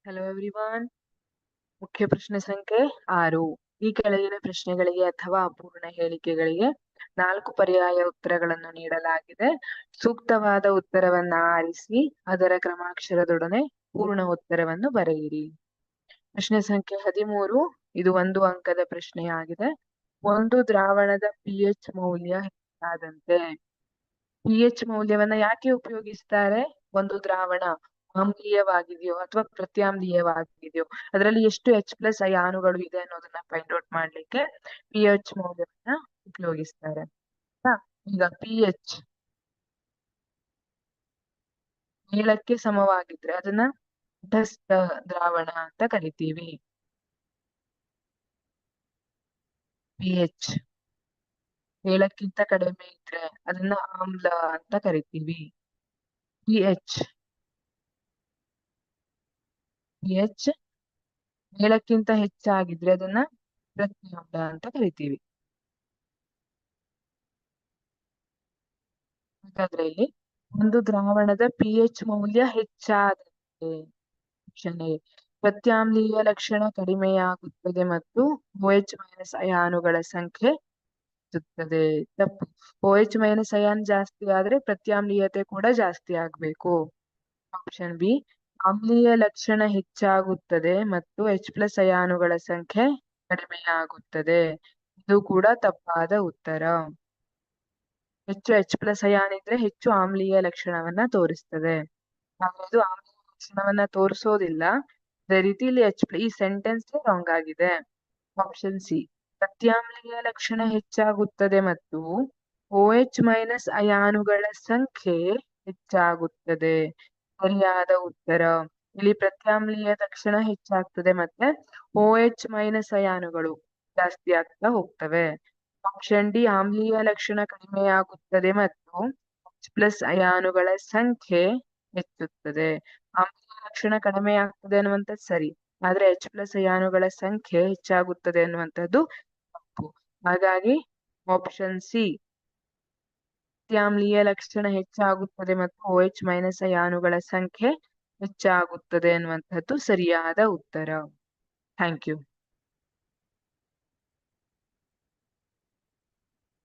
Hello everyone. ಮುಖ್ಯ ಪ್ರಶ್ನೆ ಸಂಖ್ಯೆ 6. ಈ ಕೆಳಗಿನ ಪ್ರಶ್ನೆಗಳಿಗೆ ಅಥವಾ ಅಪೂರ್ಣ ಹೇಳಿಕೆಗಳಿಗೆ 4 ಪರ್ಯಾಯ ಉತ್ತರಗಳನ್ನು ನೀಡಲಾಗಿದೆ. ಸೂಕ್ತವಾದ ಉತ್ತರವನ್ನ ಆರಿಸಿ ಅದರ ಕ್ರಮಾಕ್ಷರದೊಡನೆ ಪೂರ್ಣ ಉತ್ತರವನ್ನು ಬರೆಯಿರಿ. ಪ್ರಶ್ನೆ ಸಂಖ್ಯೆ 13. ಇದು 1 ಅಂಕದ ಪ್ರಶ್ನೆಯಾಗಿದೆ. ಒಂದು ದ್ರಾವಣದ pH ಮೌಲ್ಯ ಹೆಚ್ಚಾದಂತೆ. pH ಮೌಲ್ಯವನ್ನ ಯಾಕೆ ಉಪಯೋಗಿಸ್ತಾರೆ? ಒಂದು ದ್ರಾವಣ ಆಮ್ಲೀಯವಾಗಿದೆಯೋ ಅಥವಾ ಪ್ರತ್ಯಾಮ್ಲೀಯವಾಗಿದೆಯೋ, ಅದರಲ್ಲಿ ಎಷ್ಟು H+ ಅಯಾನುಗಳು ಇದೆ ಅನ್ನೋದನ್ನ ಫೈಂಡ್ ಔಟ್ ಮಾಡ್ಲಿಕ್ಕೆ pH ಮೌಲ್ಯವನ್ನ ಉಪಯೋಗಿಸ್ತಾರೆ. ಈಗ pH 7ಕ್ಕೆ ಸಮವಾಗಿದ್ರೆ ಅದನ್ನ ತಟಸ್ಥ ದ್ರಾವಣ ಅಂತ ಕರಿತೀವಿ. pH 7ಕ್ಕಿಂತ ಕಡಿಮೆ ಇದ್ರೆ ಅದನ್ನ ಆಮ್ಲ ಅಂತ ಕರಿತೀವಿ. pH 7ಕ್ಕಿಂತ ಹೆಚ್ಚಾಗಿದ್ರೆ ಅದನ್ನ ಪ್ರತ್ಯಾಮ್ಲ ಅಂತ ಕರಿತೀವಿ. ಹಾಗಾದ್ರೆ ಇಲ್ಲಿ ಒಂದು ದ್ರಾವಣದ pH ಮೌಲ್ಯ ಹೆಚ್ಚಾದಂತೆ ಪ್ರತ್ಯಾಮ್ಲೀಯ ಲಕ್ಷಣ ಕಡಿಮೆಯಾಗುತ್ತದೆ ಮತ್ತು OH- ಅಯಾನುಗಳ ಸಂಖ್ಯೆ ಹೆಚ್ಚುತ್ತದೆ. ತಪ್ಪು. OH- ಅಯಾನ್ ಜಾಸ್ತಿ ಆದ್ರೆ ಪ್ರತ್ಯಾಮ್ಲೀಯತೆ ಕೂಡ ಜಾಸ್ತಿ ಆಗ್ಬೇಕು. ಆಪ್ಷನ್ ಬಿ, ಆಮ್ಲೀಯ ಲಕ್ಷಣ ಹೆಚ್ಚಾಗುತ್ತದೆ ಮತ್ತು H+ ಅಯಾನುಗಳ ಸಂಖ್ಯೆ ಕಡಿಮೆಯಾಗುತ್ತದೆ. ಇದು ಕೂಡ ತಪ್ಪಾದ ಉತ್ತರ. ಹೆಚ್ಚು H+ ಅಯಾನ್ ಇದ್ರೆ ಹೆಚ್ಚು ಆಮ್ಲೀಯ ಲಕ್ಷಣವನ್ನ ತೋರಿಸ್ತದೆ. ಆದ್ರೆ ಇದು ಆಮ್ಲೀಯ ಲಕ್ಷಣವನ್ನ ತೋರಿಸೋದಿಲ್ಲ. ಅದೇ ರೀತಿ ಇಲ್ಲಿ ಈ ಸೆಂಟೆನ್ಸ್ ರಾಂಗ್ ಆಗಿದೆ. ಆಪ್ಷನ್ ಸಿ, ಪ್ರತ್ಯಾಮ್ಲೀಯ ಲಕ್ಷಣ ಹೆಚ್ಚಾಗುತ್ತದೆ ಮತ್ತು OH- ಅಯಾನುಗಳ ಸಂಖ್ಯೆ ಹೆಚ್ಚಾಗುತ್ತದೆ. ಸರಿಯಾದ ಉತ್ತರ. ಇಲ್ಲಿ ಪ್ರತ್ಯಾಮ್ಲೀಯ ಲಕ್ಷಣ ಹೆಚ್ಚಾಗ್ತದೆ ಮತ್ತೆ OH- ಅಯಾನುಗಳು ಜಾಸ್ತಿ ಆಗ್ತಾ ಹೋಗ್ತವೆ. ಆಪ್ಷನ್ ಡಿ, ಆಮ್ಲೀಯ ಲಕ್ಷಣ ಕಡಿಮೆಯಾಗುತ್ತದೆ ಮತ್ತು H+ ಅಯಾನುಗಳ ಸಂಖ್ಯೆ ಹೆಚ್ಚುತ್ತದೆ. ಆಮ್ಲೀಯ ಲಕ್ಷಣ ಕಡಿಮೆ ಆಗ್ತದೆ ಅನ್ನುವಂಥದ್ದು ಸರಿ, ಆದ್ರೆ H+ ಅಯಾನುಗಳ ಸಂಖ್ಯೆ ಹೆಚ್ಚಾಗುತ್ತದೆ ಅನ್ನುವಂಥದ್ದು ತಪ್ಪು. ಹಾಗಾಗಿ ಆಪ್ಷನ್ ಸಿ, ಪ್ರತ್ಯಾಮ್ಲೀಯ ಲಕ್ಷಣ ಹೆಚ್ಚಾಗುತ್ತದೆ ಮತ್ತು OH- ಅಯಾನುಗಳ ಸಂಖ್ಯೆ ಹೆಚ್ಚಾಗುತ್ತದೆ ಅನ್ನುವಂಥದ್ದು ಸರಿಯಾದ ಉತ್ತರ. Thank you.